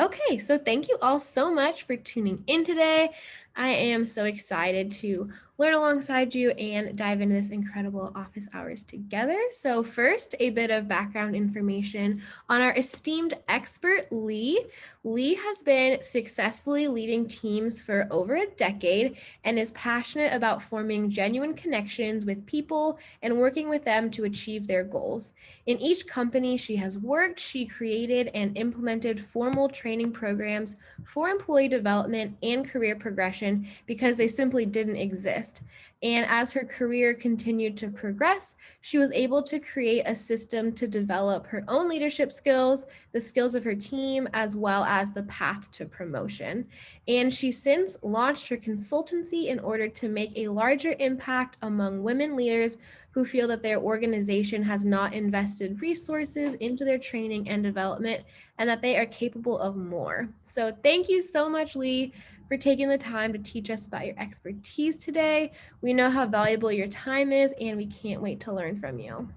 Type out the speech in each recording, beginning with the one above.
Okay, so thank you all so much for tuning in today. I am so excited to learn alongside you and dive into this incredible office hours together. So, first, a bit of background information on our esteemed expert, Lee. Lee has been successfully leading teams for over a decade and is passionate about forming genuine connections with people and working with them to achieve their goals. In each company she has worked, she created and implemented formal training programs for employee development and career progression because they simply didn't exist. And as her career continued to progress, she was able to create a system to develop her own leadership skills, the skills of her team, as well as the path to promotion. And she since launched her consultancy in order to make a larger impact among women leaders who feel that their organization has not invested resources into their training and development and that they are capable of more. So, thank you so much, Lee, for taking the time to teach us about your expertise today. We know how valuable your time is, and we can't wait to learn from you.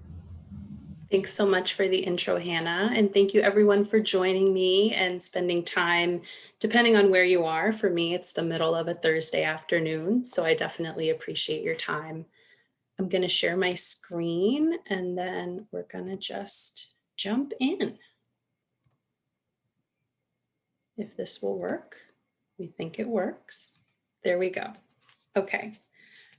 Thanks so much for the intro, Hannah. And thank you everyone for joining me and spending time, depending on where you are. For me, it's the middle of a Thursday afternoon, so I definitely appreciate your time. I'm going to share my screen and then we're going to just jump in. If this will work, we think it works. There we go. Okay,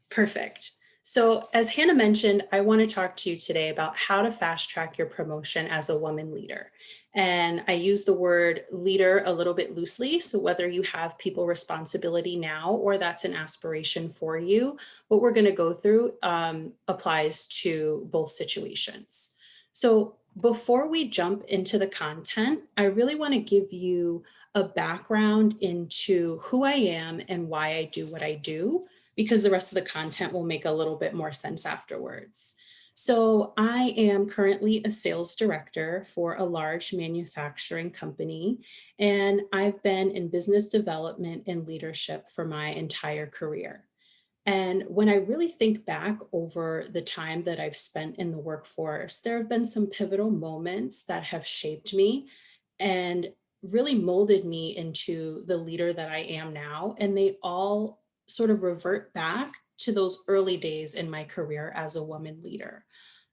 perfect. So, as Hannah mentioned, I want to talk to you today about how to fast track your promotion as a woman leader. And I use the word leader a little bit loosely. So, whether you have people responsibility now or that's an aspiration for you, what we're going to go through applies to both situations. So, before we jump into the content, I really want to give you a background into who I am and why I do what I do, because the rest of the content will make a little bit more sense afterwards. So, I am currently a sales director for a large manufacturing company, and I've been in business development and leadership for my entire career. And when I really think back over the time that I've spent in the workforce, there have been some pivotal moments that have shaped me and really molded me into the leader that I am now. And they all sort of revert back to those early days in my career as a woman leader.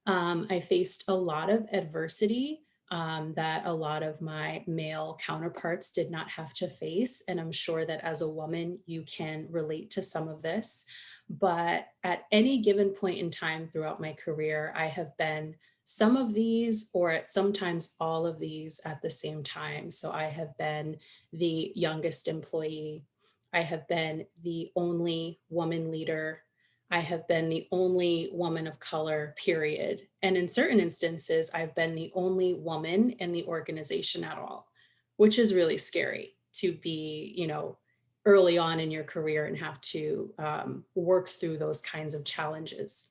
I faced a lot of adversity that a lot of my male counterparts did not have to face. And I'm sure that as a woman, you can relate to some of this. But at any given point in time throughout my career, I have been some of these, or at sometimes all of these at the same time. So I have been the youngest employee. I have been the only woman leader. I have been the only woman of color, period. And in certain instances, I've been the only woman in the organization at all, which is really scary to be, early on in your career and have to work through those kinds of challenges.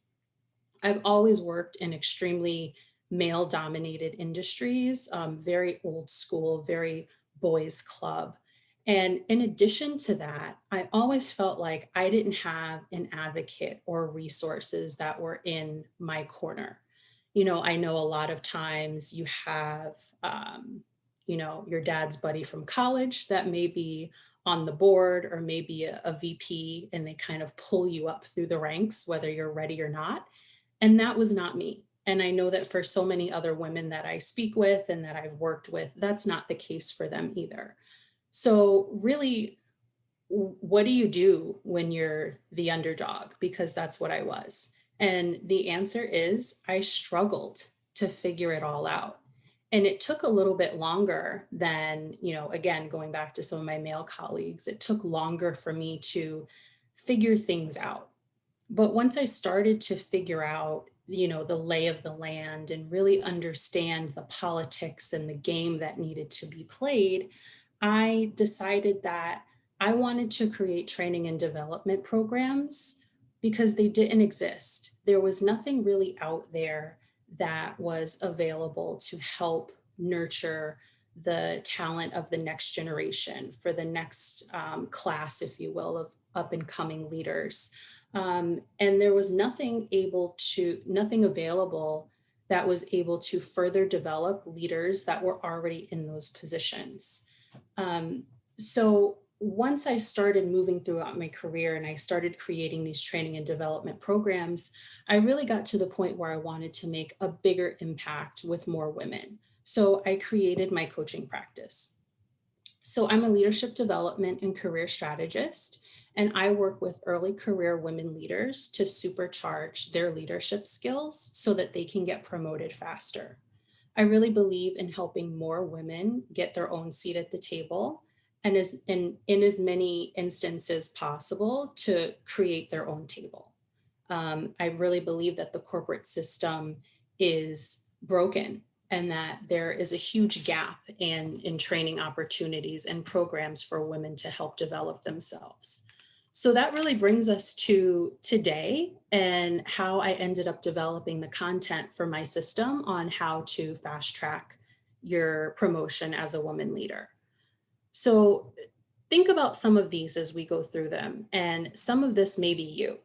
I've always worked in extremely male dominated industries, very old school, very boys club. And in addition to that, I always felt like I didn't have an advocate or resources that were in my corner. I know a lot of times you have, your dad's buddy from college that may be on the board or maybe a VP, and they kind of pull you up through the ranks, whether you're ready or not. And that was not me. And I know that for so many other women that I speak with and that I've worked with, that's not the case for them either. So, really, what do you do when you're the underdog? Because that's what I was. And the answer is I struggled to figure it all out. And it took a little bit longer than, again, going back to some of my male colleagues, it took longer for me to figure things out. But once I started to figure out, the lay of the land and really understand the politics and the game that needed to be played, I decided that I wanted to create training and development programs because they didn't exist. There was nothing really out there that was available to help nurture the talent of the next generation for the next class, if you will, of up and coming leaders. And there was nothing available that was able to further develop leaders that were already in those positions. So once I started moving throughout my career and I started creating these training and development programs, I really got to the point where I wanted to make a bigger impact with more women. So I created my coaching practice. So I'm a leadership development and career strategist, and I work with early career women leaders to supercharge their leadership skills so that they can get promoted faster. I really believe in helping more women get their own seat at the table and in as many instances possible to create their own table. I really believe that the corporate system is broken and that there is a huge gap in training opportunities and programs for women to help develop themselves. So that really brings us to today and how I ended up developing the content for my system on how to fast track your promotion as a woman leader. So think about some of these as we go through them, and some of this may be you.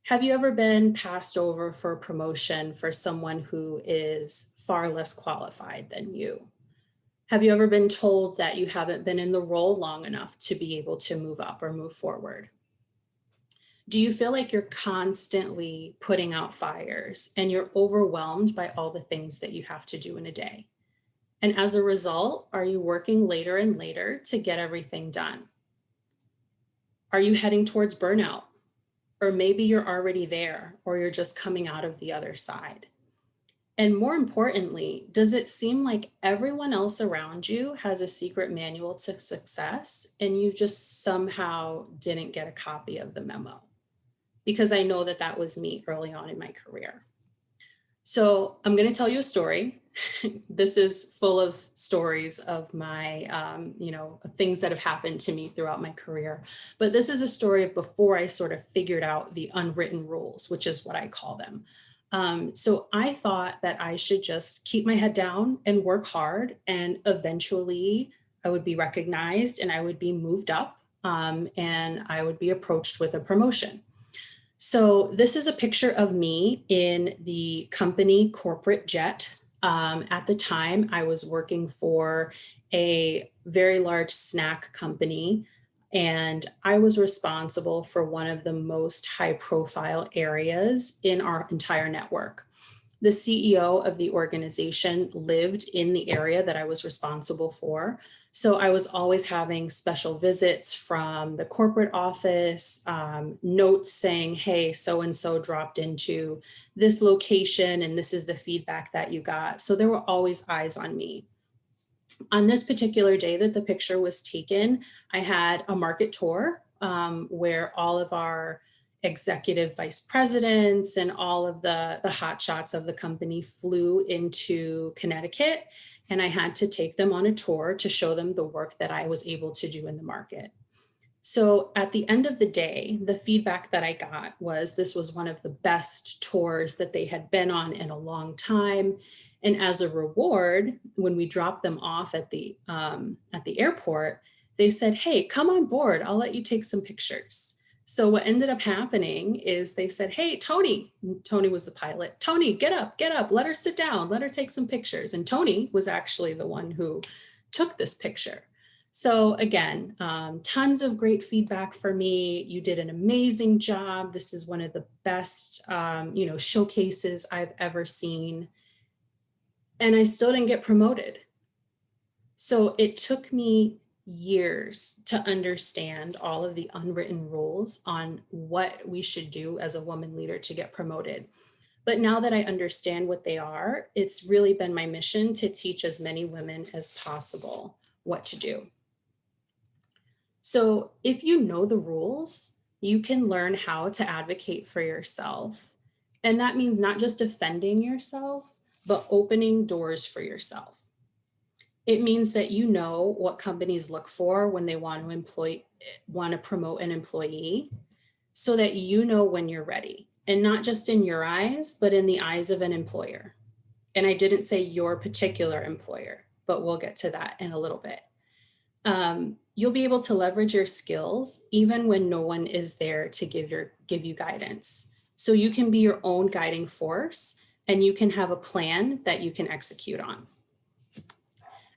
Have you ever been passed over for a promotion for someone who is far less qualified than you? Have you ever been told that you haven't been in the role long enough to be able to move up or move forward? Do you feel like you're constantly putting out fires and you're overwhelmed by all the things that you have to do in a day? And as a result, are you working later and later to get everything done? Are you heading towards burnout? Or maybe you're already there, or you're just coming out of the other side. And more importantly, does it seem like everyone else around you has a secret manual to success and you just somehow didn't get a copy of the memo? Because I know that that was me early on in my career. So I'm going to tell you a story. This is full of stories of my, things that have happened to me throughout my career. But this is a story of before I sort of figured out the unwritten rules, which is what I call them. So I thought that I should just keep my head down and work hard, and eventually I would be recognized and I would be moved up, and I would be approached with a promotion. So this is a picture of me in the company corporate jet. At the time, I was working for a very large snack company, and I was responsible for one of the most high profile areas in our entire network. The CEO of the organization lived in the area that I was responsible for. So I was always having special visits from the corporate office, notes saying, hey, so and so dropped into this location and this is the feedback that you got. So there were always eyes on me. On this particular day that the picture was taken, I had a market tour where all of our executive vice presidents and all of the hot shots of the company flew into Connecticut. And I had to take them on a tour to show them the work that I was able to do in the market. So at the end of the day, the feedback that I got was this was one of the best tours that they had been on in a long time. And as a reward, when we dropped them off at the airport, they said, "Hey, come on board. I'll let you take some pictures." So what ended up happening is they said, "Hey, Tony," Tony was the pilot, "Tony, get up, let her sit down, let her take some pictures." And Tony was actually the one who took this picture. So again, tons of great feedback for me. You did an amazing job. This is one of the best, showcases I've ever seen. And I still didn't get promoted. So it took me years to understand all of the unwritten rules on what we should do as a woman leader to get promoted. But now that I understand what they are, it's really been my mission to teach as many women as possible what to do. So if you know the rules, you can learn how to advocate for yourself. And that means not just defending yourself, but opening doors for yourself. It means that you know what companies look for when they want to promote an employee, so that you know when you're ready, and not just in your eyes, but in the eyes of an employer. And I didn't say your particular employer, but we'll get to that in a little bit. You'll be able to leverage your skills even when no one is there to give you guidance. So you can be your own guiding force, and you can have a plan that you can execute on.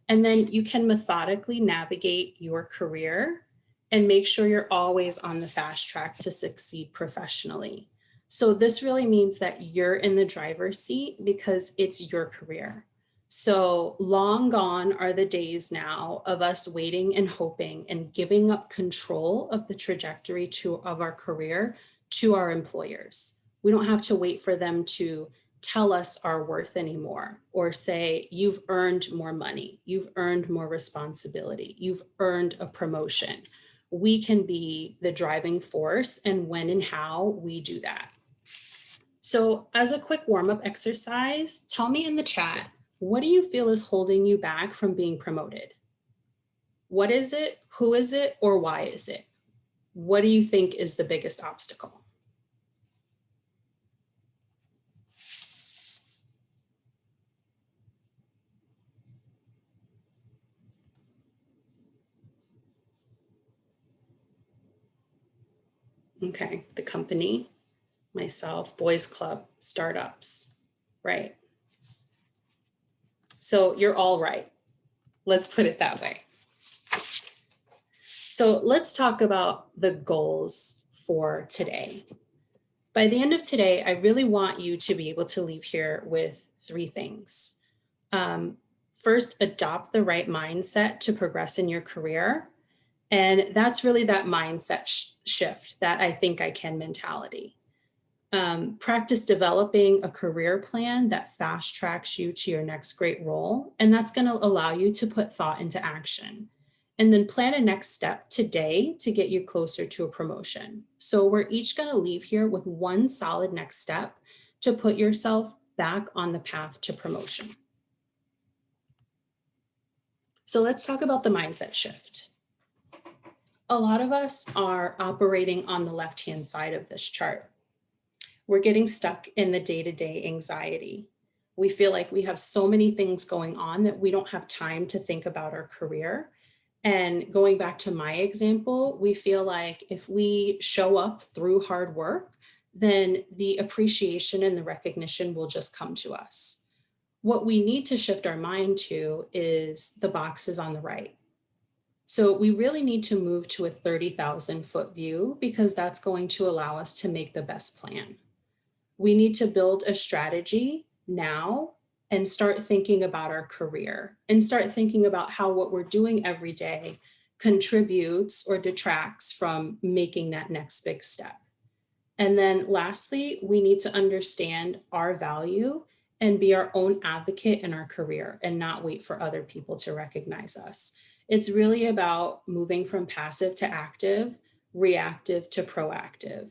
And then you can methodically navigate your career and make sure you're always on the fast track to succeed professionally. So this really means that you're in the driver's seat because it's your career. So long gone are the days now of us waiting and hoping and giving up control of the trajectory of our career to our employers. We don't have to wait for them to tell us our worth anymore or say, you've earned more money, you've earned more responsibility, you've earned a promotion. We can be the driving force and when and how we do that. So as a quick warm-up exercise, tell me in the chat, what do you feel is holding you back from being promoted? What is it? Who is it? Or why is it? What do you think is the biggest obstacle? Okay, the company, myself, boys club, startups, right? So you're all right. Let's put it that way. So let's talk about the goals for today. By the end of today, I really want you to be able to leave here with 3 things. First, adopt the right mindset to progress in your career. And that's really that mindset shift, that I think I can mentality. Practice developing a career plan that fast tracks you to your next great role. And that's going to allow you to put thought into action. And then plan a next step today to get you closer to a promotion. So we're each going to leave here with one solid next step to put yourself back on the path to promotion. So let's talk about the mindset shift. A lot of us are operating on the left-hand side of this chart. We're getting stuck in the day-to-day anxiety. We feel like we have so many things going on that we don't have time to think about our career. And going back to my example, we feel like if we show up through hard work, then the appreciation and the recognition will just come to us. What we need to shift our mind to is the boxes on the right. So we really need to move to a 30,000 foot view because that's going to allow us to make the best plan. We need to build a strategy now and start thinking about our career and start thinking about how what we're doing every day contributes or detracts from making that next big step. And then lastly, we need to understand our value and be our own advocate in our career and not wait for other people to recognize us. It's really about moving from passive to active, reactive to proactive,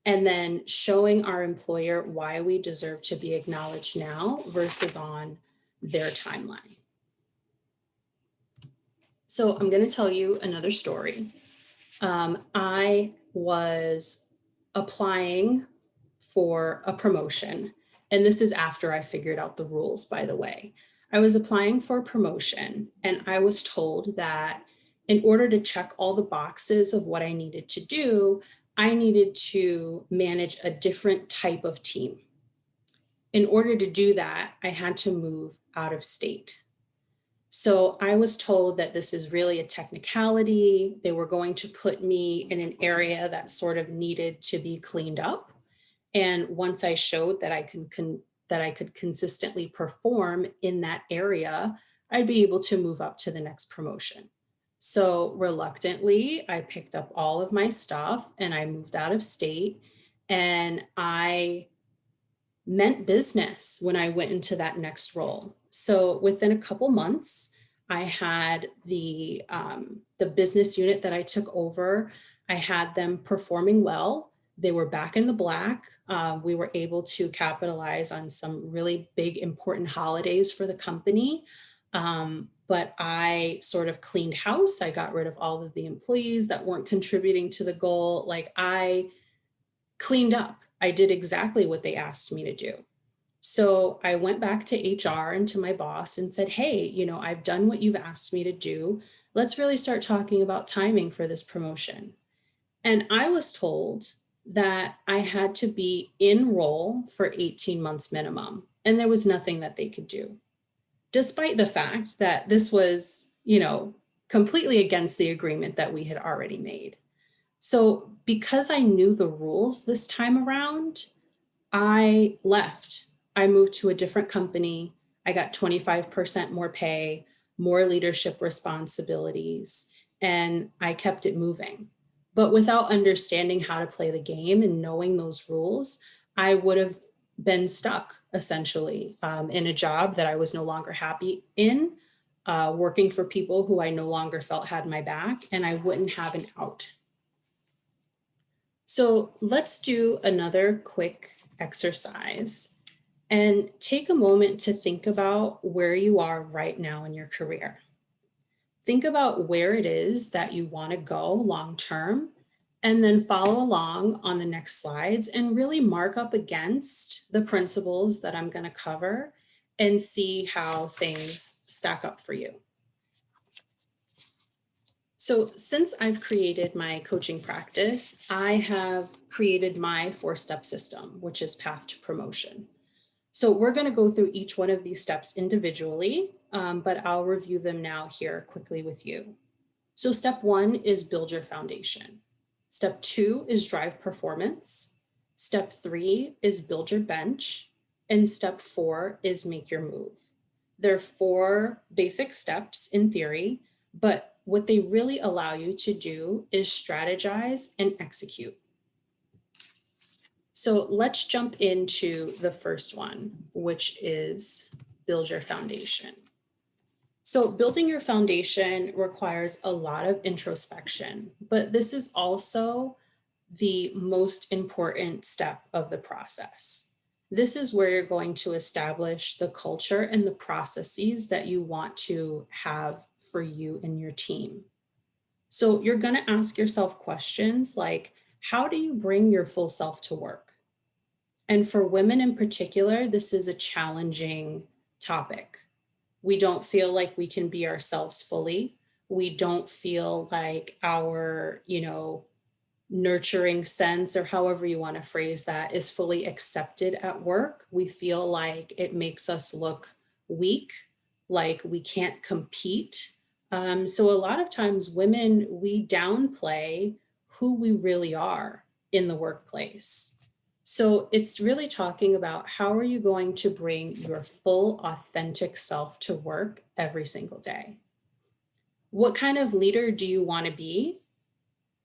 and then showing our employer why we deserve to be acknowledged now versus on their timeline. So I'm going to tell you another story. I was applying for a promotion, and this is after I figured out the rules, by the way. I was applying for a promotion, and I was told that in order to check all the boxes of what I needed to do, I needed to manage a different type of team. In order to do that, I had to move out of state. So I was told that this is really a technicality. They were going to put me in an area that sort of needed to be cleaned up. And once I showed that I could consistently perform in that area, I'd be able to move up to the next promotion. So reluctantly, I picked up all of my stuff and I moved out of state, and I meant business when I went into that next role. So within a couple months, I had the business unit that I took over. I had them performing well. They were back in the black. We were able to capitalize on some really big, important holidays for the company. But I sort of cleaned house. I got rid of all of the employees that weren't contributing to the goal. Like, I cleaned up. I did exactly what they asked me to do. So I went back to HR and to my boss and said, hey, I've done what you've asked me to do. Let's really start talking about timing for this promotion. And I was told that I had to be in role for 18 months minimum, and there was nothing that they could do. despite the fact that this was, completely against the agreement that we had already made. So because I knew the rules this time around, I left. I moved to a different company. I got 25% more pay, more leadership responsibilities, and I kept it moving. But without understanding how to play the game and knowing those rules, I would have been stuck essentially in a job that I was no longer happy in, working for people who I no longer felt had my back, and I wouldn't have an out. So let's do another quick exercise and take a moment to think about where you are right now in your career. Think about where it is that you want to go long term, and then follow along on the next slides and really mark up against the principles that I'm going to cover and see how things stack up for you. So since I've created my coaching practice, I have created my 4-step system, which is Path to Promotion. So we're going to go through each one of these steps individually, but I'll review them now here quickly with you. So step 1 is build your foundation. Step 2 is drive performance. Step 3 is build your bench. And step 4 is make your move. There are 4 basic steps in theory, but what they really allow you to do is strategize and execute. So let's jump into the first one, which is build your foundation. So building your foundation requires a lot of introspection, but this is also the most important step of the process. This is where you're going to establish the culture and the processes that you want to have for you and your team. So you're going to ask yourself questions like, how do you bring your full self to work? And for women in particular, this is a challenging topic. We don't feel like we can be ourselves fully. We don't feel like our, nurturing sense, or however you want to phrase that, is fully accepted at work. We feel like it makes us look weak, like we can't compete. So a lot of times women, we downplay who we really are in the workplace. So it's really talking about how are you going to bring your full authentic self to work every single day? What kind of leader do you want to be?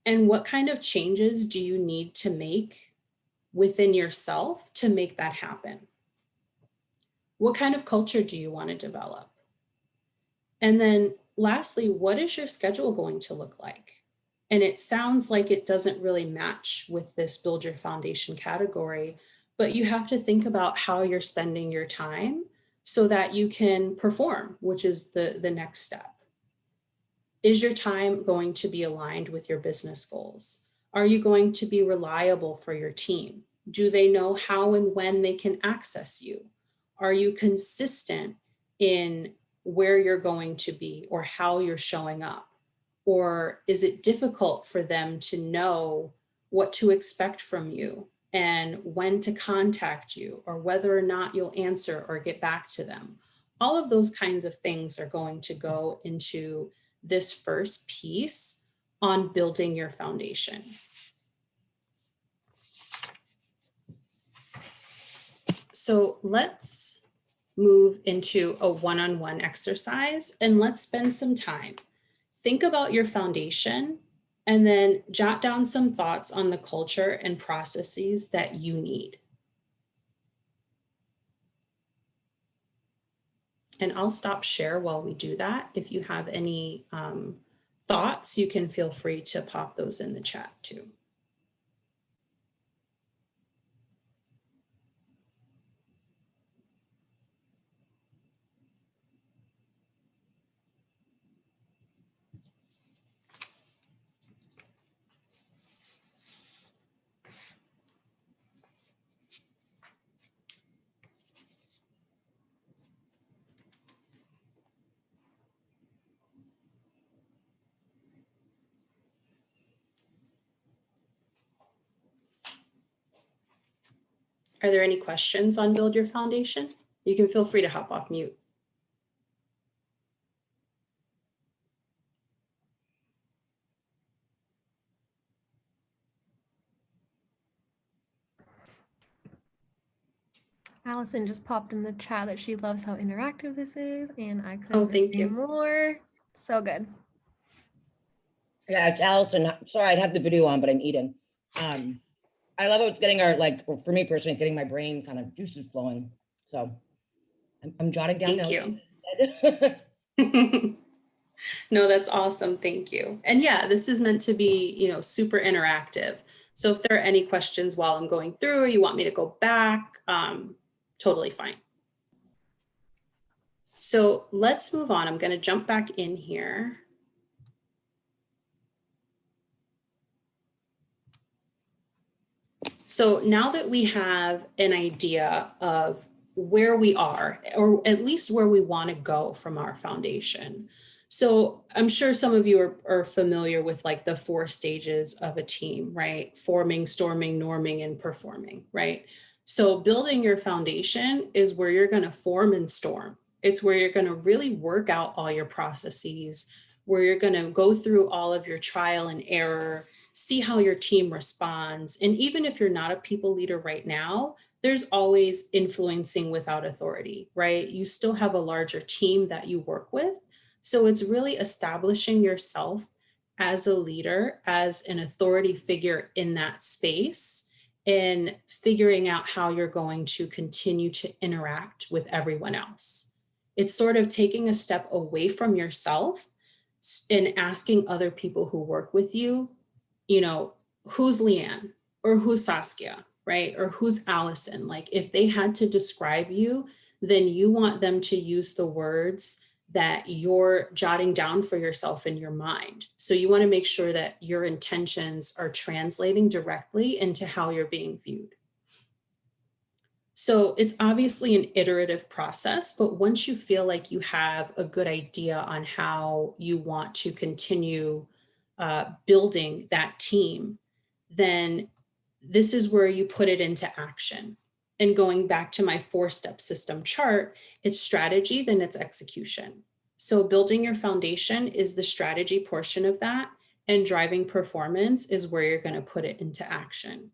And what kind of changes do you need to make within yourself to make that happen? What kind of culture do you want to develop? And then lastly, what is your schedule going to look like? And it sounds like it doesn't really match with this build your foundation category, but you have to think about how you're spending your time so that you can perform, which is the next step. Is your time going to be aligned with your business goals? Are you going to be reliable for your team? Do they know how and when they can access you? Are you consistent in where you're going to be or how you're showing up? Or is it difficult for them to know what to expect from you and when to contact you, or whether or not you'll answer or get back to them? All of those kinds of things are going to go into this first piece on building your foundation. So let's move into a one-on-one exercise, and let's spend some time. Think about your foundation and then jot down some thoughts on the culture and processes that you need. And I'll stop share while we do that. If you have any thoughts, you can feel free to pop those in the chat too. Are there any questions on Build Your Foundation? You can feel free to hop off mute. Allison just popped in the chat that she loves how interactive this is, and I Oh, couldn't thank agree you. more. So good. Yeah, it's Allison. Sorry, I'd have the video on, but I'm eating. I love how it's getting our, like, for me personally, it's getting my brain kind of juices flowing. So I'm jotting down Thank notes. you. No, that's awesome. Thank you. And yeah, this is meant to be, super interactive. So if there are any questions while I'm going through or you want me to go back, totally fine. So let's move on. I'm going to jump back in here. So now that we have an idea of where we are, or at least where we want to go from our foundation. So I'm sure some of you are familiar with like the 4 stages of a team, right? Forming, storming, norming, and performing, right? So building your foundation is where you're going to form and storm. It's where you're going to really work out all your processes, where you're going to go through all of your trial and error, see how your team responds. And even if you're not a people leader right now, there's always influencing without authority, right? You still have a larger team that you work with. So it's really establishing yourself as a leader, as an authority figure in that space, and figuring out how you're going to continue to interact with everyone else. It's sort of taking a step away from yourself and asking other people who work with you, who's Leanne or who's Saskia, right? Or who's Allison? Like if they had to describe you, then you want them to use the words that you're jotting down for yourself in your mind. So you want to make sure that your intentions are translating directly into how you're being viewed. So it's obviously an iterative process, but once you feel like you have a good idea on how you want to continue building that team, then this is where you put it into action. And going back to my 4-step system chart, it's strategy, then it's execution. So building your foundation is the strategy portion of that, and driving performance is where you're going to put it into action.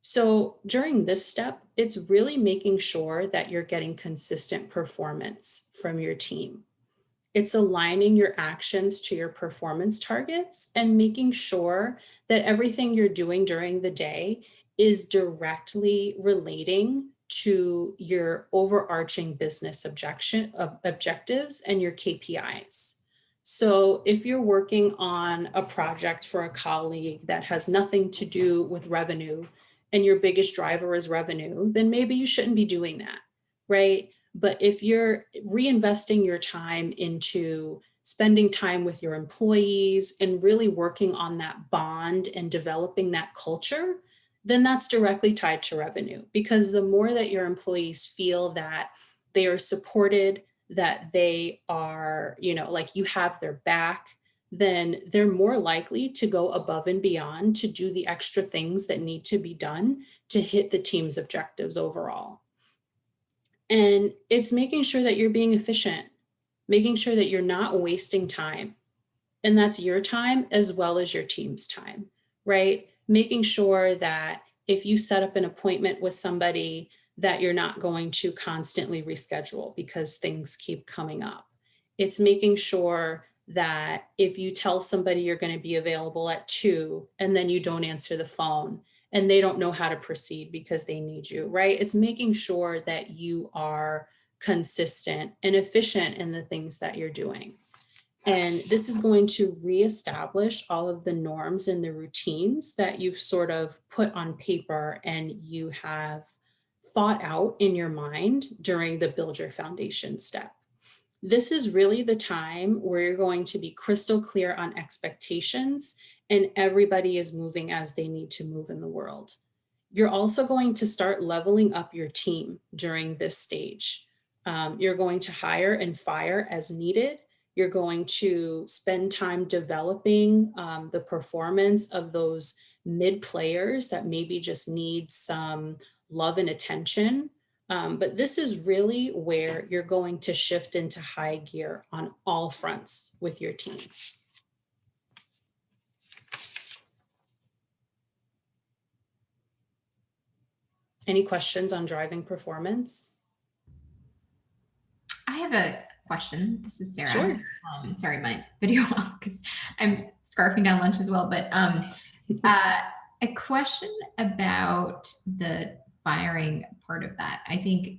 So during this step, it's really making sure that you're getting consistent performance from your team. It's aligning your actions to your performance targets and making sure that everything you're doing during the day is directly relating to your overarching business objectives and your KPIs. So if you're working on a project for a colleague that has nothing to do with revenue and your biggest driver is revenue, then maybe you shouldn't be doing that, right? But if you're reinvesting your time into spending time with your employees and really working on that bond and developing that culture, then that's directly tied to revenue. Because the more that your employees feel that they are supported, that they are, like you have their back, then they're more likely to go above and beyond to do the extra things that need to be done to hit the team's objectives overall. And it's making sure that you're being efficient, making sure that you're not wasting time. And that's your time as well as your team's time, right? Making sure that if you set up an appointment with somebody, that you're not going to constantly reschedule because things keep coming up. It's making sure that if you tell somebody you're going to be available at 2 and then you don't answer the phone, and they don't know how to proceed because they need you, right? It's making sure that you are consistent and efficient in the things that you're doing. And this is going to reestablish all of the norms and the routines that you've sort of put on paper and you have thought out in your mind during the build your foundation step. This is really the time where you're going to be crystal clear on expectations and everybody is moving as they need to move in the world. You're also going to start leveling up your team during this stage. You're going to hire and fire as needed. You're going to spend time developing the performance of those mid players that maybe just need some love and attention. But this is really where you're going to shift into high gear on all fronts with your team. Any questions on driving performance? I have a question. This is Sarah. Sure. Sorry, my video off because I'm scarfing down lunch as well. But a question about the firing part of that. I think,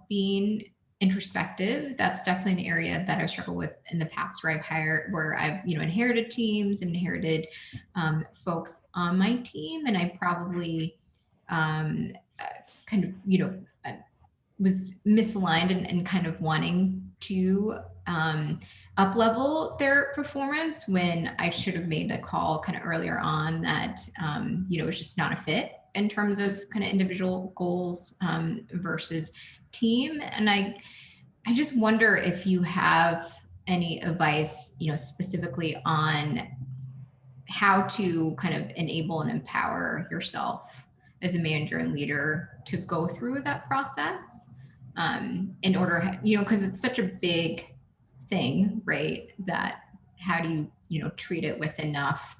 being introspective, that's definitely an area that I've struggled with in the past where I've inherited teams, inherited folks on my team, and I probably kind of, was misaligned and kind of wanting to up level their performance when I should have made a call kind of earlier on that it's just not a fit in terms of kind of individual goals versus team. And I just wonder if you have any advice specifically on how to kind of enable and empower yourself as a manager and leader to go through that process in order, because it's such a big thing, right? That how do you, treat it with enough,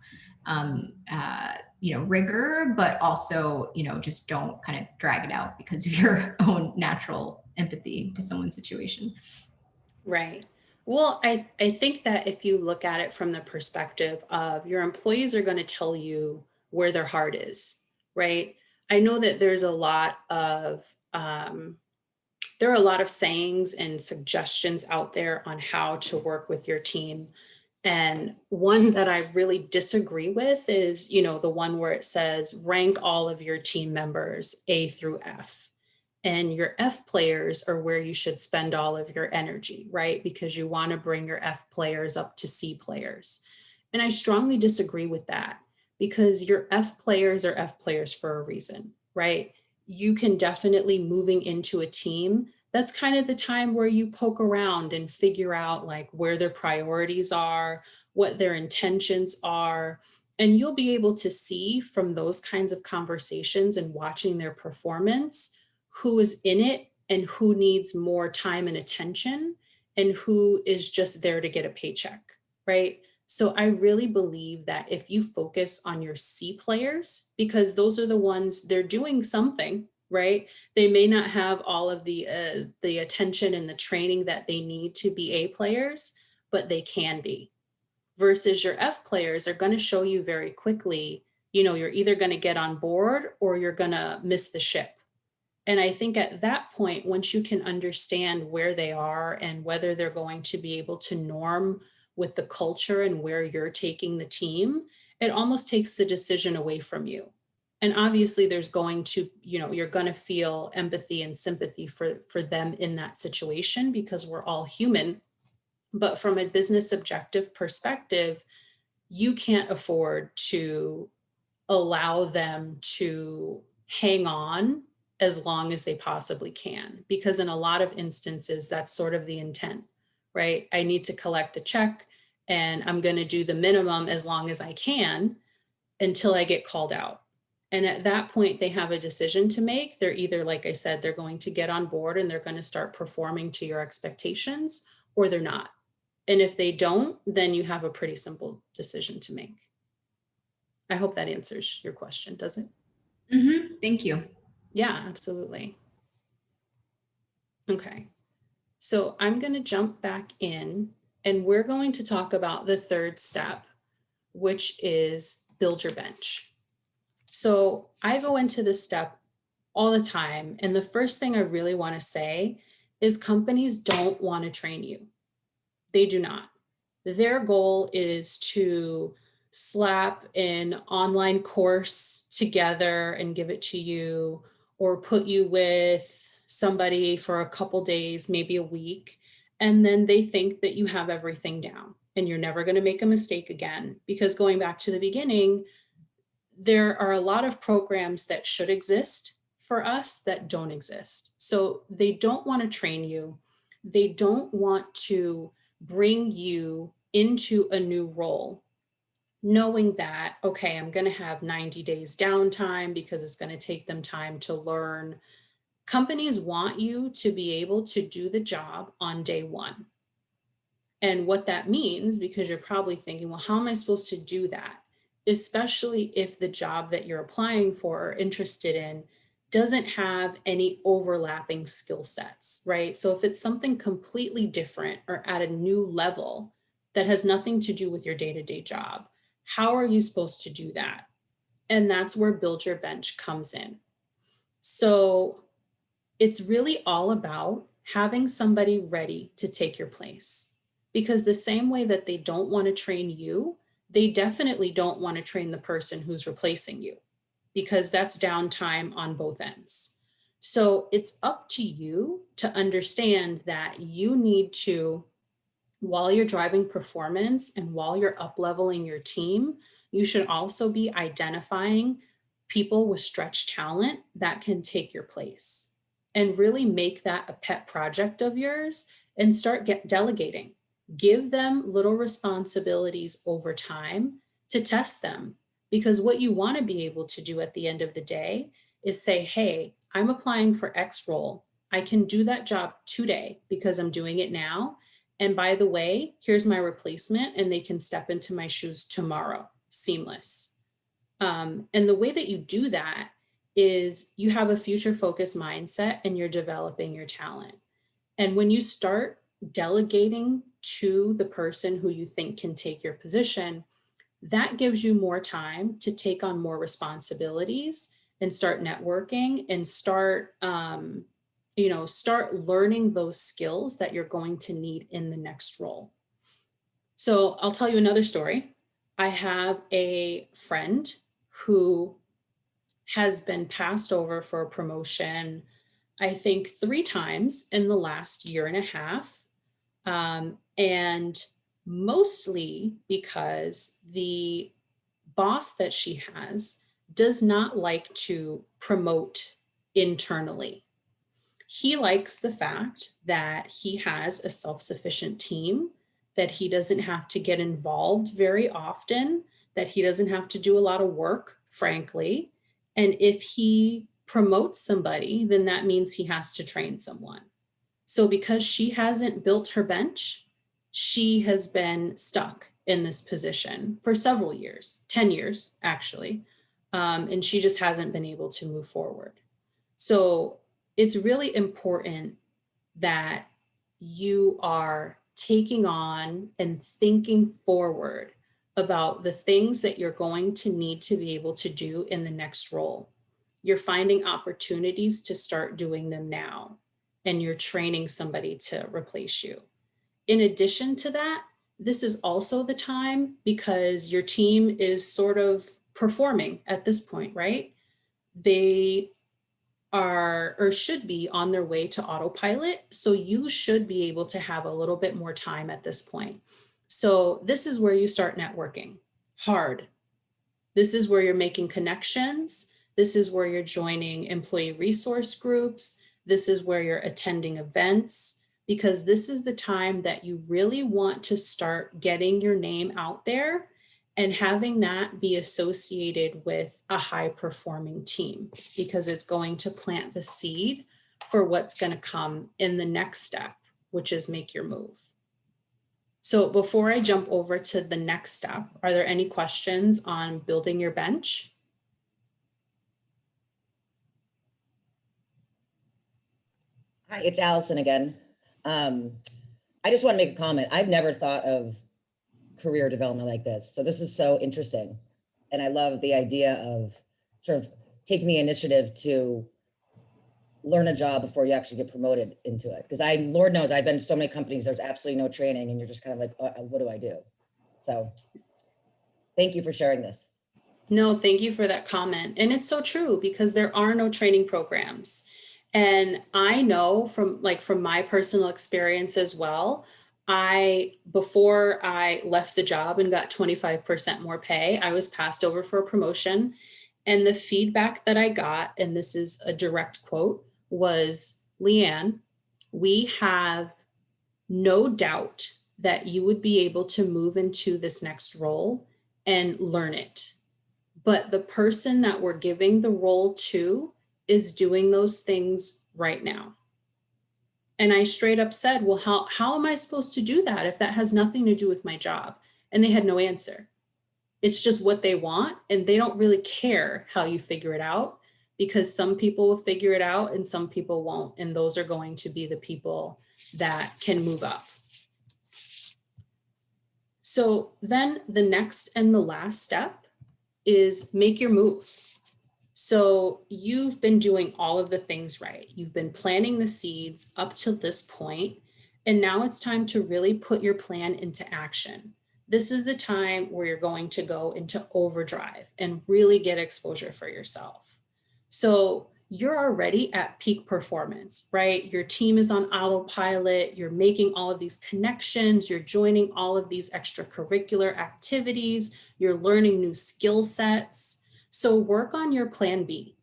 rigor, but also, just don't kind of drag it out because of your own natural empathy to someone's situation. Right. Well, I think that if you look at it from the perspective of your employees are going to tell you where their heart is, right? I know that there's a lot of, there are a lot of sayings and suggestions out there on how to work with your team. And one that I really disagree with is, the one where it says rank all of your team members A through F. And your F players are where you should spend all of your energy, right? Because you want to bring your F players up to C players. And I strongly disagree with that because your F players are F players for a reason, right? You can definitely moving into a team. That's kind of the time where you poke around and figure out like where their priorities are, what their intentions are. And you'll be able to see from those kinds of conversations and watching their performance who is in it and who needs more time and attention and who is just there to get a paycheck, right? So I really believe that if you focus on your C players, because those are the ones they're doing something, right? They may not have all of the attention and the training that they need to be A players, but they can be. Versus your F players are going to show you very quickly, you're either going to get on board or you're going to miss the ship. And I think at that point, once you can understand where they are and whether they're going to be able to norm with the culture and where you're taking the team, it almost takes the decision away from you. And obviously there's going to, you're going to feel empathy and sympathy for them in that situation because we're all human. But from a business objective perspective, you can't afford to allow them to hang on as long as they possibly can, because in a lot of instances, that's sort of the intent, right? I need to collect a check and I'm going to do the minimum as long as I can until I get called out. And at that point, they have a decision to make. They're either, like I said, they're going to get on board and they're going to start performing to your expectations, or they're not. And if they don't, then you have a pretty simple decision to make. I hope that answers your question, does it? Mm-hmm. Thank you. Yeah, absolutely. Okay, so I'm going to jump back in and we're going to talk about the third step, which is build your bench. So I go into this step all the time. And the first thing I really want to say is companies don't want to train you. They do not. Their goal is to slap an online course together and give it to you, or put you with somebody for a couple days, maybe a week, and then they think that you have everything down and you're never going to make a mistake again. Because going back to the beginning, there are a lot of programs that should exist for us that don't exist. So they don't want to train you. They don't want to bring you into a new role, knowing that, okay, I'm going to have 90 days downtime because it's going to take them time to learn. Companies want you to be able to do the job on day one. And what that means, because you're probably thinking, well, how am I supposed to do that? Especially if the job that you're applying for or interested in doesn't have any overlapping skill sets, right? So if it's something completely different or at a new level that has nothing to do with your day-to-day job, how are you supposed to do that? And that's where Build Your Bench comes in. So it's really all about having somebody ready to take your place. Because the same way that they don't want to train you, they definitely don't want to train the person who's replacing you, because that's downtime on both ends. So it's up to you to understand that you need to, while you're driving performance and while you're up-leveling your team, you should also be identifying people with stretched talent that can take your place, and really make that a pet project of yours and start delegating. Give them little responsibilities over time to test them, because what you want to be able to do at the end of the day is say, hey, I'm applying for X role. I can do that job today because I'm doing it now. And by the way, here's my replacement, and they can step into my shoes tomorrow. Seamless. And the way that you do that is you have a future focused mindset and you're developing your talent. And when you start delegating to the person who you think can take your position, that gives you more time to take on more responsibilities and start networking and start learning those skills that you're going to need in the next role. So I'll tell you another story. I have a friend who has been passed over for a promotion, I think 3 times in the last year and a half. And mostly because the boss that she has does not like to promote internally. He likes the fact that he has a self-sufficient team, that he doesn't have to get involved very often, that he doesn't have to do a lot of work, frankly. And if he promotes somebody, then that means he has to train someone. So because she hasn't built her bench, she has been stuck in this position for several years, 10 years actually. And she just hasn't been able to move forward. So it's really important that you are taking on and thinking forward about the things that you're going to need to be able to do in the next role. You're finding opportunities to start doing them now, and you're training somebody to replace you. In addition to that, this is also the time, because your team is sort of performing at this point, right? They are or should be on their way to autopilot. So you should be able to have a little bit more time at this point. So this is where you start networking hard. This is where you're making connections. This is where you're joining employee resource groups. This is where you're attending events, because this is the time that you really want to start getting your name out there and having that be associated with a high performing team, because it's going to plant the seed for what's going to come in the next step, which is make your move. So before I jump over to the next step, are there any questions on building your bench? Hi, it's Allison again. I just want to make a comment. I've never thought of career development like this. So this is so interesting. And I love the idea of sort of taking the initiative to learn a job before you actually get promoted into it. Because Lord knows, I've been to so many companies, there's absolutely no training, and you're just kind of like, what do I do? So thank you for sharing this. No, thank you for that comment. And it's so true, because there are no training programs. And I know from my personal experience as well, before I left the job and got 25% more pay, I was passed over for a promotion. And the feedback that I got, and this is a direct quote, was, Leanne, we have no doubt that you would be able to move into this next role and learn it. But the person that we're giving the role to is doing those things right now. And I straight up said, well, how am I supposed to do that if that has nothing to do with my job? And they had no answer. It's just what they want, and they don't really care how you figure it out, because some people will figure it out and some people won't. And those are going to be the people that can move up. So then the next and the last step is make your move. So you've been doing all of the things right. You've been planting the seeds up to this point, and now it's time to really put your plan into action. This is the time where you're going to go into overdrive and really get exposure for yourself. So you're already at peak performance, right? Your team is on autopilot. You're making all of these connections. You're joining all of these extracurricular activities. You're learning new skill sets. So work on your plan B.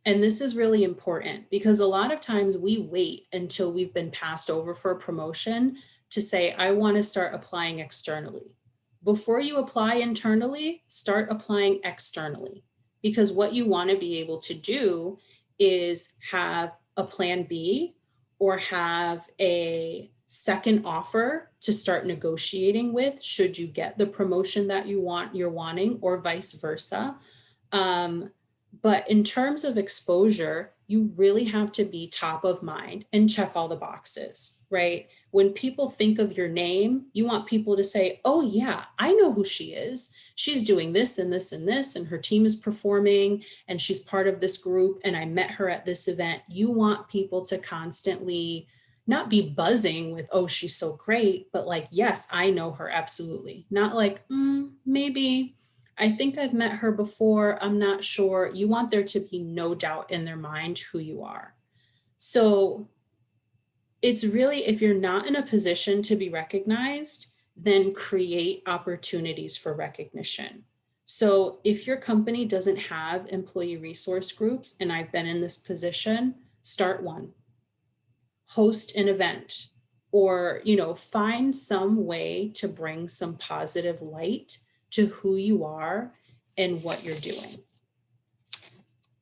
And this is really important because a lot of times we wait until we've been passed over for a promotion to say, I want to start applying externally. Before you apply internally, start applying externally, because what you want to be able to do is have a plan B or have a second offer to start negotiating with should you get the promotion that you're wanting, or vice versa. But in terms of exposure, you really have to be top of mind and check all the boxes, right? When people think of your name, you want people to say, oh yeah, I know who she is. She's doing this and this and this, and her team is performing, and she's part of this group, and I met her at this event. You want people to constantly not be buzzing with, oh, she's so great, but like, yes, I know her, absolutely. Not like, maybe, I think I've met her before, I'm not sure. You want there to be no doubt in their mind who you are. So it's really, if you're not in a position to be recognized, then create opportunities for recognition. So if your company doesn't have employee resource groups, and I've been in this position, start one. Host an event, or, find some way to bring some positive light to who you are and what you're doing.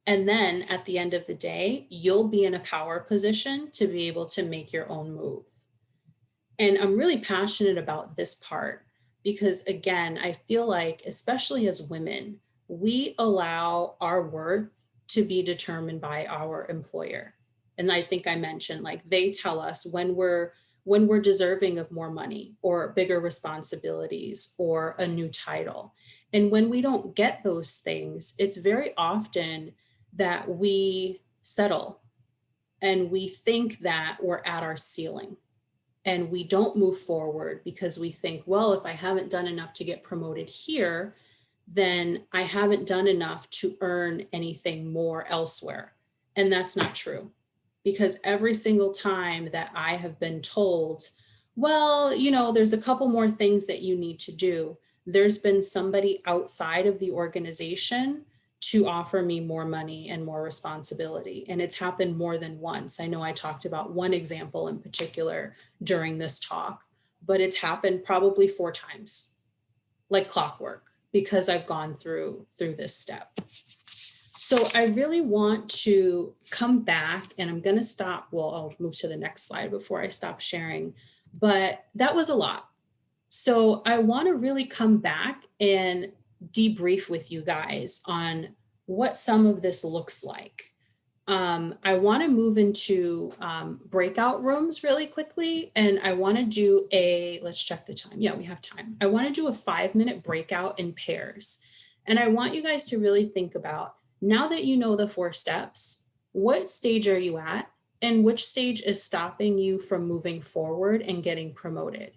And then at the end of the day, you'll be in a power position to be able to make your own move. And I'm really passionate about this part because, again, I feel like, especially as women, we allow our worth to be determined by our employer. And I think I mentioned, like, they tell us when we're deserving of more money or bigger responsibilities or a new title. And when we don't get those things, it's very often that we settle and we think that we're at our ceiling. And we don't move forward because we think, well, if I haven't done enough to get promoted here, then I haven't done enough to earn anything more elsewhere. And that's not true. Because every single time that I have been told, well, there's a couple more things that you need to do, there's been somebody outside of the organization to offer me more money and more responsibility. And it's happened more than once. I know I talked about one example in particular during this talk, but it's happened probably 4 times, like clockwork, because I've gone through this step. So I really want to come back, and I'm going to stop. Well, I'll move to the next slide before I stop sharing, but that was a lot. So I want to really come back and debrief with you guys on what some of this looks like. I want to move into breakout rooms really quickly, and I want to do let's check the time. Yeah, we have time. I want to do a 5-minute breakout in pairs. And I want you guys to really think about, now that you know the 4 steps, what stage are you at, and which stage is stopping you from moving forward and getting promoted?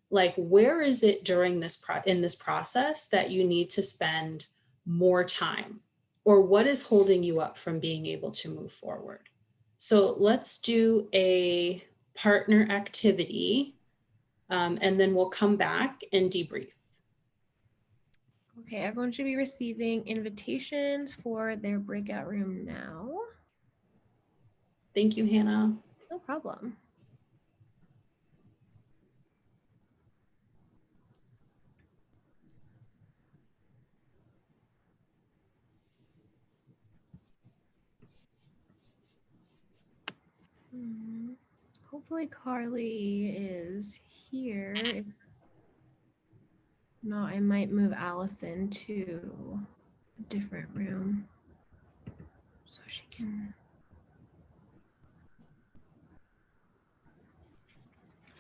Like, where is it during in this process that you need to spend more time, or what is holding you up from being able to move forward? So let's do a partner activity, and then we'll come back and debrief. Okay, everyone should be receiving invitations for their breakout room now. Thank you, Hannah. No problem. Hopefully Carly is here. If not, I might move Allison to a different room. so she can.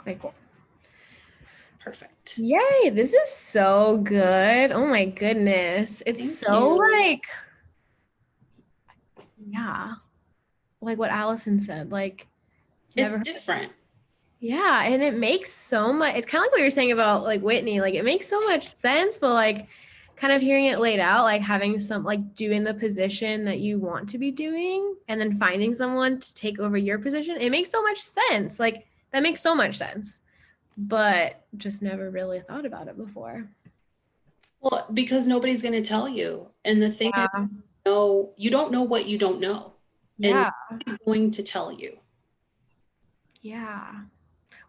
Okay, cool. Perfect. Yay, this is so good. Oh my goodness. It's Thank so you. like, yeah, like what Allison said, like It's different. Yeah, and it makes so much, it's kind of like what you're saying about like Whitney, like it makes so much sense, but like kind of hearing it laid out, like having some, like doing the position that you want to be doing and then finding someone to take over your position, it makes so much sense. Like that makes so much sense, but just never really thought about it before. Well, because nobody's going to tell you. And the thing is, no, you don't know what you don't know. Yeah. And nobody's going to tell you. Yeah.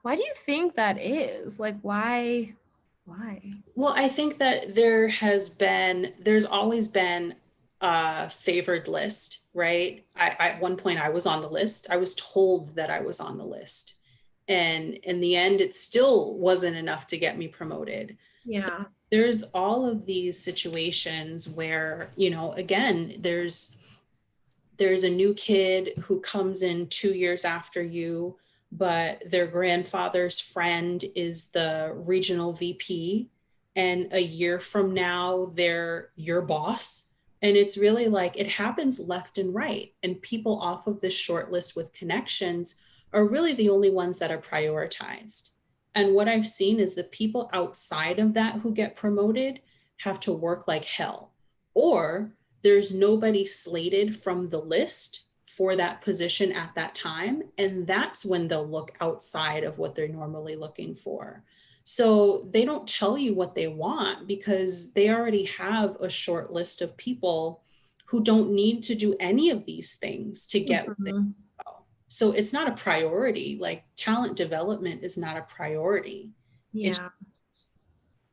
Why do you think that is? Like, why? Well, I think that there's always been a favored list, right? At one point I was on the list. I was told that I was on the list. And in the end, it still wasn't enough to get me promoted. So Yeah. there's all of these situations where, again, there's a new kid who comes in 2 years after you, but their grandfather's friend is the regional VP. And a year from now, they're your boss. And it's really like it happens left and right. And people off of this short list with connections are really the only ones that are prioritized. And what I've seen is the people outside of that who get promoted have to work like hell, or there's nobody slated from the list for that position at that time. And that's when they'll look outside of what they're normally looking for. So they don't tell you what they want because they already have a short list of people who don't need to do any of these things to get what they Mhm. go. So it's not a priority. Like talent development is not a priority. Yeah.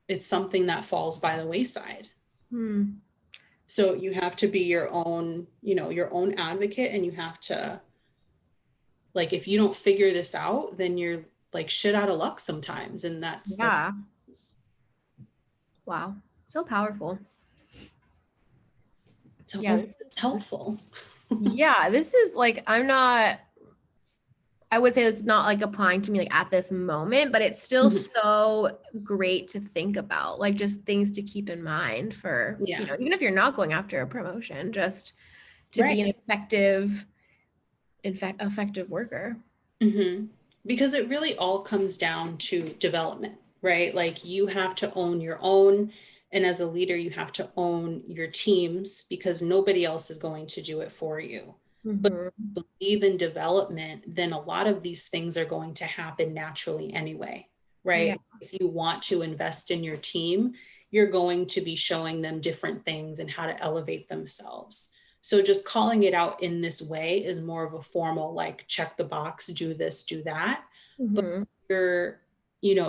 It's something that falls by the wayside. Hmm. So you have to be your own advocate, and you have to, like, if you don't figure this out, then you're like shit out of luck sometimes. And that's Yeah. Wow. So powerful. so Yeah. hopefully it's helpful. Yeah. This is like, I would say it's not like applying to me like at this moment, but it's still Mhm. so great to think about, like just things to keep in mind for, Yeah. even if you're not going after a promotion, just to be an Right. effective worker. Mhm. Because it really all comes down to development, right? Like you have to own your own. And as a leader, you have to own your teams because nobody else is going to do it for you. But Mhm. if you believe in development, then a lot of these things are going to happen naturally anyway, Yeah. right? If you want to invest in your team, you're going to be showing them different things and how to elevate themselves. So just calling it out in this way is more of a formal, like check the box, do this, do that. But Mhm.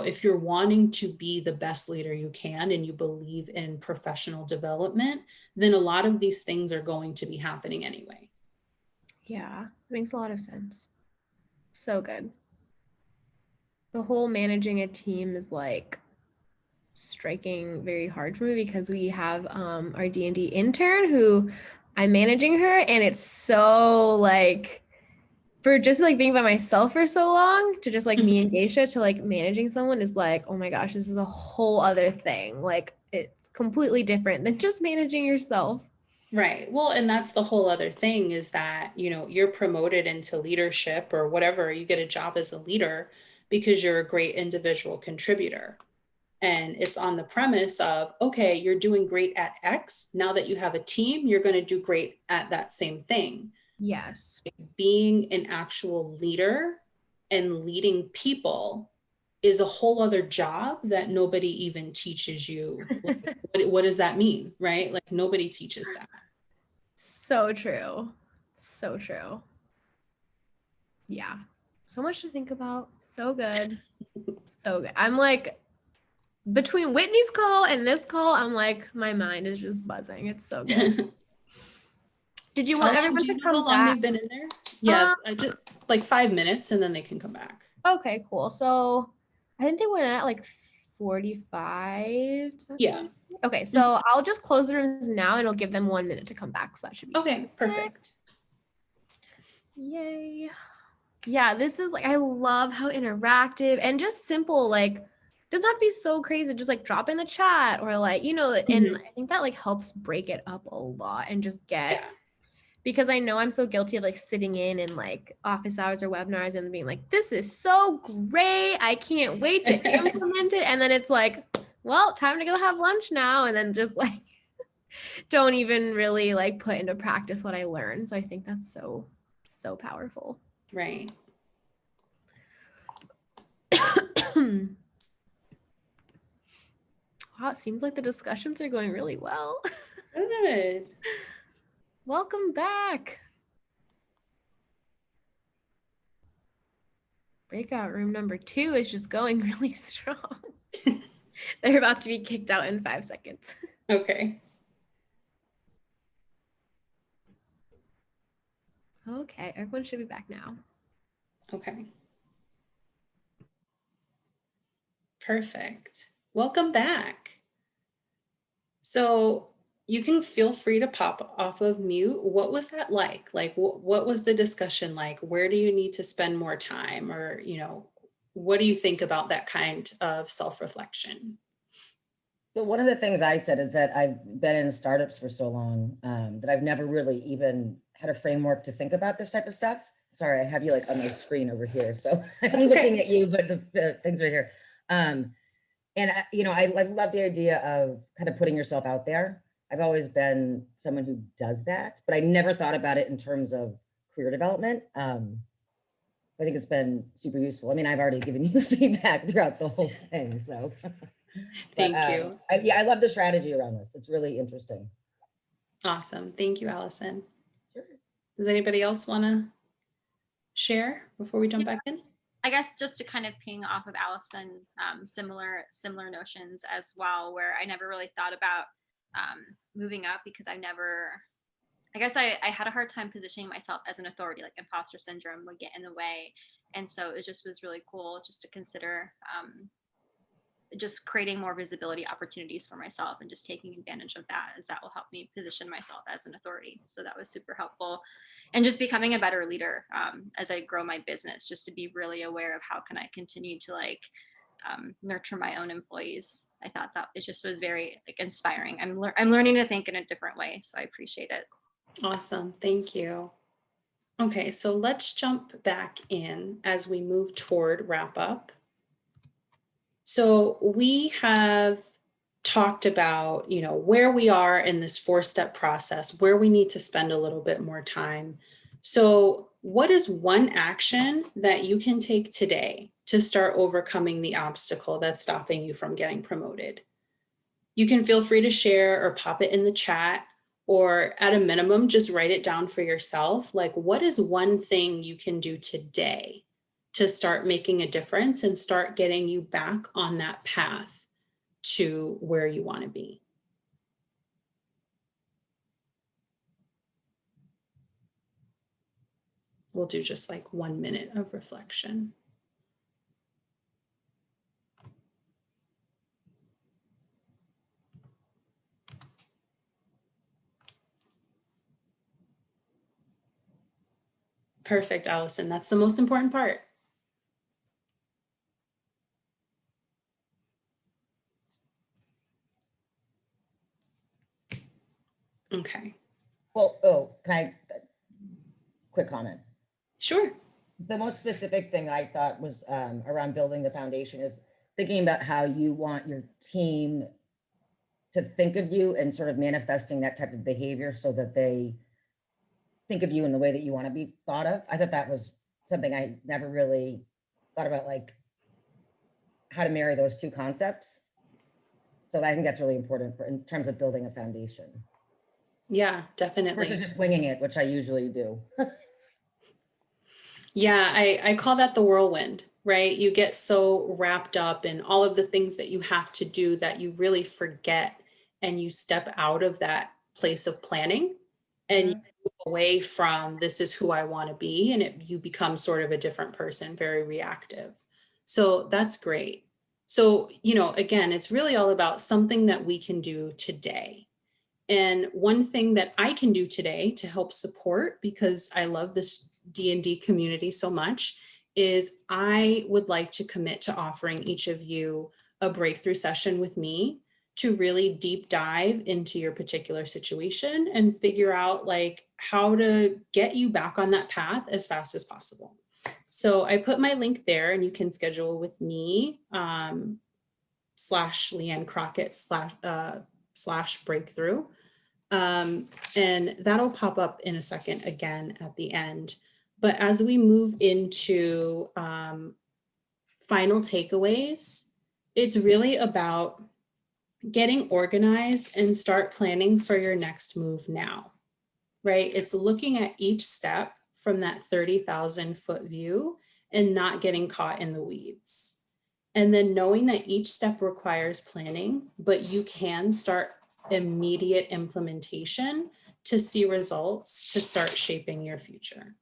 if you're wanting to be the best leader you can and you believe in professional development, then a lot of these things are going to be happening anyway. Yeah. Makes a lot of sense. So good. The whole managing a team is like striking very hard for me because we have our D&D intern who I'm managing her, and it's so like for just like being by myself for so long to just like me and Geisha to like managing someone is like, oh my gosh, this is a whole other thing. Like it's completely different than just managing yourself. Right. Well, and that's the whole other thing is that, you're promoted into leadership or whatever, you get a job as a leader because you're a great individual contributor. And it's on the premise of, okay, you're doing great at X. Now that you have a team, you're going to do great at that same thing. Yes. Being an actual leader and leading people is a whole other job that nobody even teaches you. What does that mean? Right? Like nobody teaches that. So true. So true. Yeah. So much to think about. So good. So good. I'm like, between Whitney's call and this call, I'm like, my mind is just buzzing. It's so good. Did you want everyone Do to you know how come long back? they've been in there? Yeah, I just like 5 minutes and then they can come back. Okay, cool. So I think they went at like 45. Yeah. Okay, so I'll just close the rooms now and it'll give them 1 minute to come back. So that should be Okay, perfect. Yay. Yeah, this is like, I love how interactive and just simple, like, does not be so crazy, just like drop in the chat or like, and Mhm. I think that like helps break it up a lot and just get, Yeah. because I know I'm so guilty of like sitting in like office hours or webinars and being like, this is so great. I can't wait to implement it. And then it's like, well, time to go have lunch now. And then just like, don't even really like put into practice what I learned. So I think that's so, so powerful. Right. Wow, it seems like the discussions are going really well. Good. Welcome back. Breakout room number 2 is just going really strong. They're about to be kicked out in 5 seconds. Okay. Okay, everyone should be back now. Okay. Perfect. Welcome back. So you can feel free to pop off of mute. What was that like? Like, what was the discussion like? Where do you need to spend more time? Or, what do you think about that kind of self-reflection? So one of the things I said is that I've been in startups for so long that I've never really even had a framework to think about this type of stuff. Sorry, I have you like on my screen over here, so I'm That's okay. looking at you, but the things right here. And I love the idea of kind of putting yourself out there. I've always been someone who does that, but I never thought about it in terms of career development. I think it's been super useful. I mean, I've already given you feedback throughout the whole thing, so. Thank you. I love the strategy around this. It's really interesting. Awesome. Thank you, Allison. Sure. Does anybody else want to share before we jump back in? I guess just to kind of ping off of Allison, similar notions as well, where I never really thought about moving up because I had a hard time positioning myself as an authority, like imposter syndrome would get in the way. And so it just was really cool just to consider just creating more visibility opportunities for myself and just taking advantage of that, as that will help me position myself as an authority. So that was super helpful. And just becoming a better leader as I grow my business, just to be really aware of how can I continue to nurture my own employees. I thought that it just was very inspiring. I'm learning to think in a different way, so I appreciate it. Awesome. Thank you. Okay, so let's jump back in as we move toward wrap up. So we have talked about, where we are in this 4-step process, where we need to spend a little bit more time. So what is one action that you can take today to start overcoming the obstacle that's stopping you from getting promoted? You can feel free to share or pop it in the chat, or at a minimum, just write it down for yourself. Like, what is one thing you can do today to start making a difference and start getting you back on that path to where you want to be? We'll do just like 1 minute of reflection. Perfect, Allison. That's the most important part. Okay. Well, can I, quick comment? Sure. The most specific thing I thought was around building the foundation is thinking about how you want your team to think of you and sort of manifesting that type of behavior so that they think of you in the way that you want to be thought of. I thought that was something I never really thought about, like how to marry those two concepts. So I think that's really important in terms of building a foundation. Yeah, definitely. Versus just winging it, which I usually do. Yeah, I call that the whirlwind, right? You get so wrapped up in all of the things that you have to do that you really forget, and you step out of that place of planning and you move away from this is who I want to be, and you become sort of a different person, very reactive. So that's great. So, again, it's really all about something that we can do today. And one thing that I can do today to help support, because I love this D&D community so much is I would like to commit to offering each of you a breakthrough session with me to really deep dive into your particular situation and figure out like how to get you back on that path as fast as possible. So I put my link there and you can schedule with me / Leanne Crockett / breakthrough. And that'll pop up in a second again at the end. But as we move into final takeaways, it's really about getting organized and start planning for your next move now, right? It's looking at each step from that 30,000 foot view and not getting caught in the weeds. And then knowing that each step requires planning, but you can start immediate implementation to see results to start shaping your future.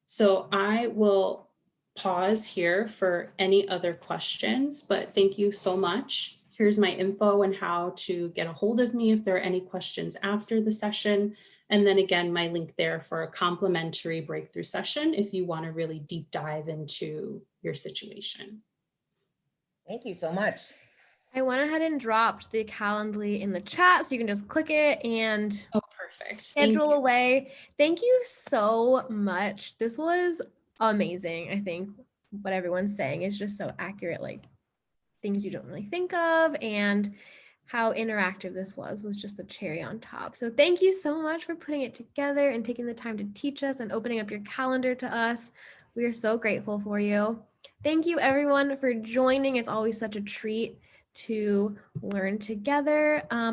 So I will pause here for any other questions, but thank you so much. Here's my info and how to get a hold of me if there are any questions after the session. And then again, my link there for a complimentary breakthrough session if you want to really deep dive into your situation. Thank you so much. I went ahead and dropped the Calendly in the chat, so you can just click it and Perfect. schedule away. Thank you so much. This was amazing. I think what everyone's saying is just so accurate, like things you don't really think of, and how interactive this was just the cherry on top. So thank you so much for putting it together and taking the time to teach us and opening up your calendar to us. We are so grateful for you. Thank you everyone for joining. It's always such a treat to learn together.